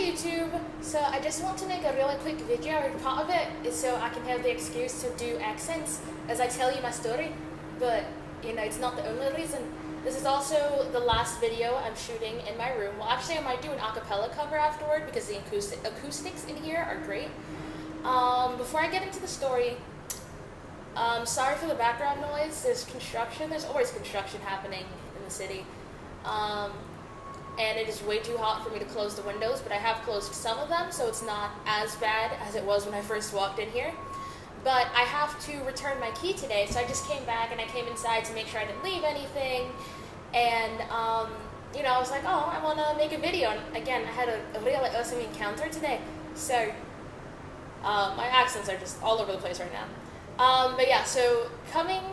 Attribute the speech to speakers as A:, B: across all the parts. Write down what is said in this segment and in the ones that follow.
A: YouTube. So I just want to make a really quick video, and part of it is so I can have the excuse to do accents as I tell you my story. But, you know, it's not the only reason. This is also the last video I'm shooting in my room. Well, actually I might do an acapella cover afterward because the acoustics in here are great. Before I get into the story, sorry for the background noise. There's construction. There's always construction happening in the city. And it is way too hot for me to close the windows, but I have closed some of them, so it's not as bad as it was when I first walked in here. But I have to return my key today, so I just came back and I came inside to make sure I didn't leave anything. And, you know, I was like, oh, I want to make a video. And again, I had a really awesome encounter today. So, my accents are just all over the place right now. But yeah, so coming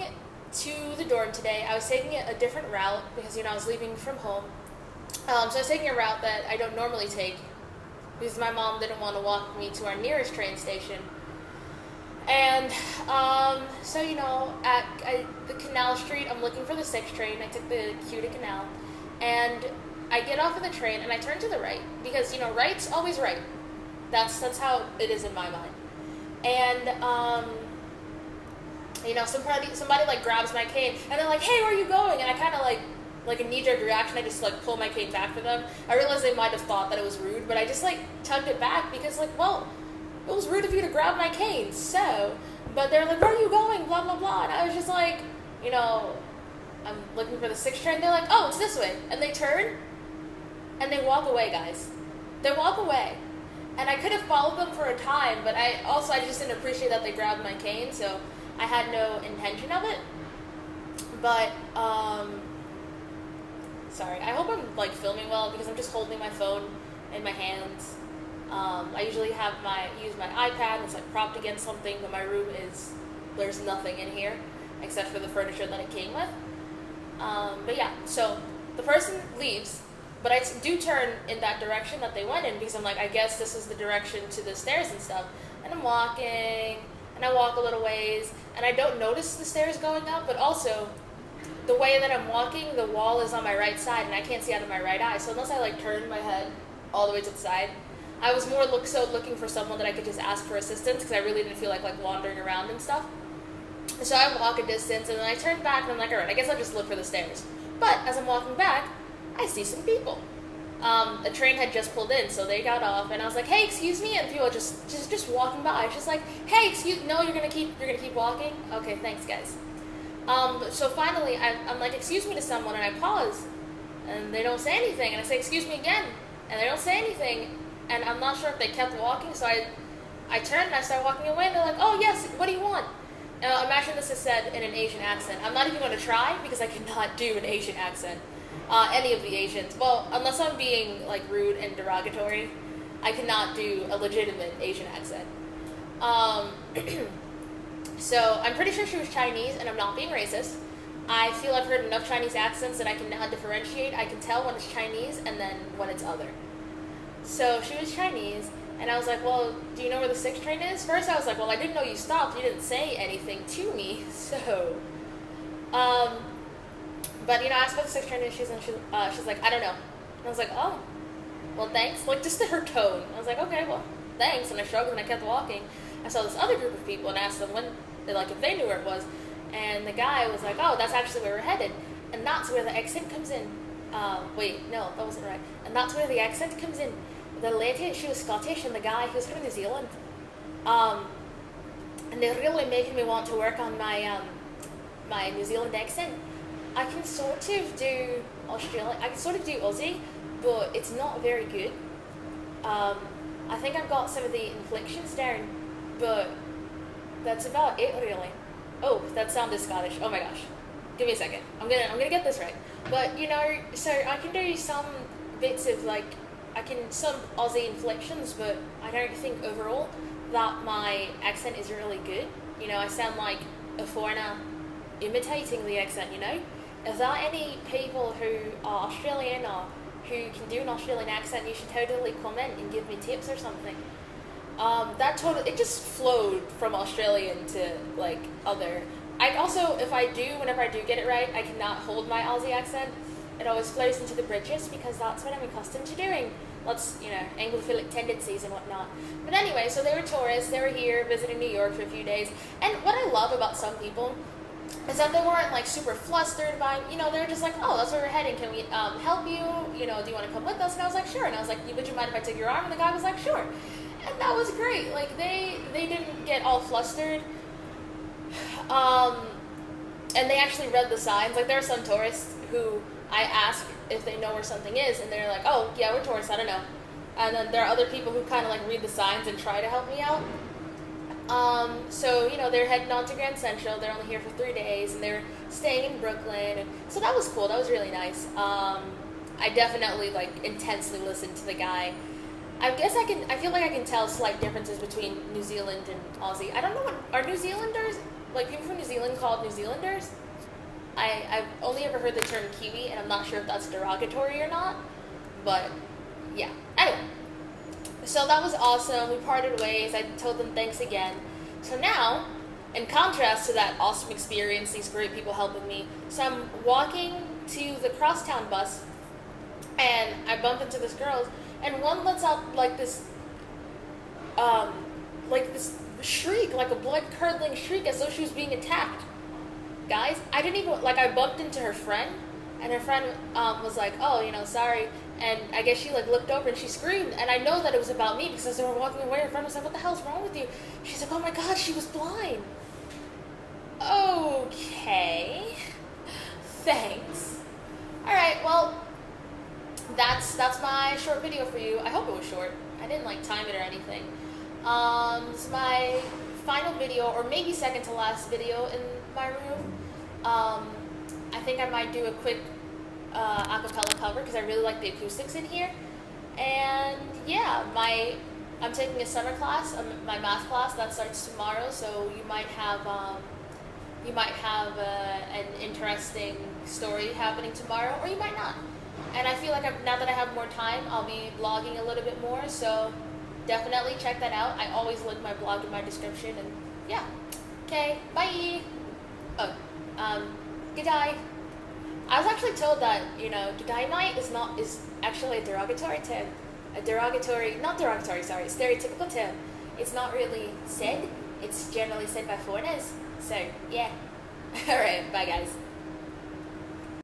A: to the dorm today, I was taking a different route because, you know, I was leaving from home. So I was taking a route that I don't normally take because my mom didn't want to walk me to our nearest train station. And so, you know, at the Canal Street, I'm looking for the 6th train. I took the Q to Canal. And I get off of the train and I turn to the right because, you know, right's always right. That's how it is in my mind. And, you know, somebody like grabs my cane and they're like, hey, where are you going? And I kind of like a knee-jerk reaction, I just like pull my cane back for them. I realized they might have thought that it was rude, but I just like tugged it back because like, well, it was rude of you to grab my cane, so. But they're like, where are you going? Blah, blah, blah. And I was just like, you know, I'm looking for the 6th train. They're like, oh, it's this way. And they turn and they walk away, guys. They walk away. And I could have followed them for a time, but I just didn't appreciate that they grabbed my cane, so I had no intention of it. But, sorry, I hope I'm like filming well because I'm just holding my phone in my hands. I usually use my iPad, it's like propped against something, but my room there's nothing in here except for the furniture that it came with. But yeah, so the person leaves, but I do turn in that direction that they went in because I'm like, I guess this is the direction to the stairs and stuff. And I'm walking, and I walk a little ways, and I don't notice the stairs going up, but also the way that I'm walking, the wall is on my right side, and I can't see out of my right eye. So unless I like turn my head all the way to the side, I was more looking for someone that I could just ask for assistance because I really didn't feel like wandering around and stuff. So I walk a distance, and then I turn back, and I'm like, all right, I guess I'll just look for the stairs. But as I'm walking back, I see some people. A train had just pulled in, so they got off, and I was like, hey, excuse me, and people just walking by. I was just like, hey, no, you're gonna keep walking? Okay, thanks, guys. So finally, I'm like, excuse me to someone, and I pause, and they don't say anything, and I say, excuse me again, and they don't say anything, and I'm not sure if they kept walking, so I turned and I started walking away, and they're like, oh, yes, what do you want? Imagine this is said in an Asian accent. I'm not even going to try, because I cannot do an Asian accent. Any of the Asians. Well, unless I'm being, like, rude and derogatory, I cannot do a legitimate Asian accent. So, I'm pretty sure she was Chinese, and I'm not being racist. I feel I've heard enough Chinese accents that I can now differentiate. I can tell when it's Chinese and then when it's other. So, she was Chinese, and I was like, well, do you know where the 6th train is? First, I was like, well, I didn't know you stopped. You didn't say anything to me, so... But, you know, I asked about the 6th train, and she's like, I don't know. And I was like, oh, well, thanks. Like, just to her tone. I was like, okay, well, thanks. And I shrugged, and I kept walking. I saw this other group of people and asked them if they knew where it was. And the guy was like, oh, that's actually where we're headed. And that's where the accent comes in. Wait, no, that wasn't right. And that's where the accent comes in. The lady, she was Scottish, and the guy, he was from New Zealand. And they're really making me want to work on my, my New Zealand accent. I can sort of do Australian, I can sort of do Aussie, but it's not very good. I think I've got some of the inflections down, but that's about it really. Oh, that sounded Scottish. Oh my gosh. Give me a second. I'm gonna get this right. But you know, so I can do some bits of some Aussie inflections, but I don't think overall that my accent is really good. You know, I sound like a foreigner imitating the accent, you know? If there are any people who are Australian or who can do an Australian accent, you should totally comment and give me tips or something. It just flowed from Australian to, like, other. Whenever I do get it right, I cannot hold my Aussie accent. It always flows into the bridges because that's what I'm accustomed to doing. let's, Anglophilic tendencies and whatnot. But anyway, so they were tourists. They were here visiting New York for a few days. And what I love about some people is that they weren't like super flustered by, they were just like, oh, that's where we're heading. Can we help you? Do you want to come with us? And I was like, sure. And I was like, would you mind if I took your arm? And the guy was like, sure. And that was great. Like they didn't get all flustered. And they actually read the signs. Like there are some tourists who I ask if they know where something is, and they're like, oh, yeah, we're tourists, I don't know. And then there are other people who kind of like read the signs and try to help me out. So, they're heading on to Grand Central. They're only here for 3 days, and they're staying in Brooklyn. And so that was cool. That was really nice. I definitely like intensely listened to the guy. I feel like I can tell slight differences between New Zealand and Aussie. I don't know are New Zealanders, like people from New Zealand called New Zealanders? I've only ever heard the term Kiwi, and I'm not sure if that's derogatory or not, but yeah. Anyway, so that was awesome. We parted ways. I told them thanks again. So now, in contrast to that awesome experience, these great people helping me, so I'm walking to the crosstown bus, and I bump into this girl, and one lets out like this shriek, like a blood-curdling shriek, as though she was being attacked. Guys, I didn't even, I bumped into her friend, and her friend was like, oh, sorry, and I guess she, looked over and she screamed, and I know that it was about me, because as they were walking away, her friend was like, what the hell's wrong with you? She's like, oh my god, she was blind. Okay. Thanks. Alright, well, that's my short video for you. I hope it was short. I didn't, time it or anything. This is my final video, or maybe second to last video in my room. I think I might do a quick acapella cover because I really like the acoustics in here. And yeah, I'm taking a summer class, my math class that starts tomorrow. So you might have an interesting story happening tomorrow, or you might not. And I feel like now that I have more time, I'll be blogging a little bit more. So definitely check that out. I always link my blog in my description. And yeah. Okay. Bye. G'day. I was actually told that, g'day mate is actually a derogatory term. Stereotypical term. It's not really said. It's generally said by foreigners. So, yeah. Alright, bye guys.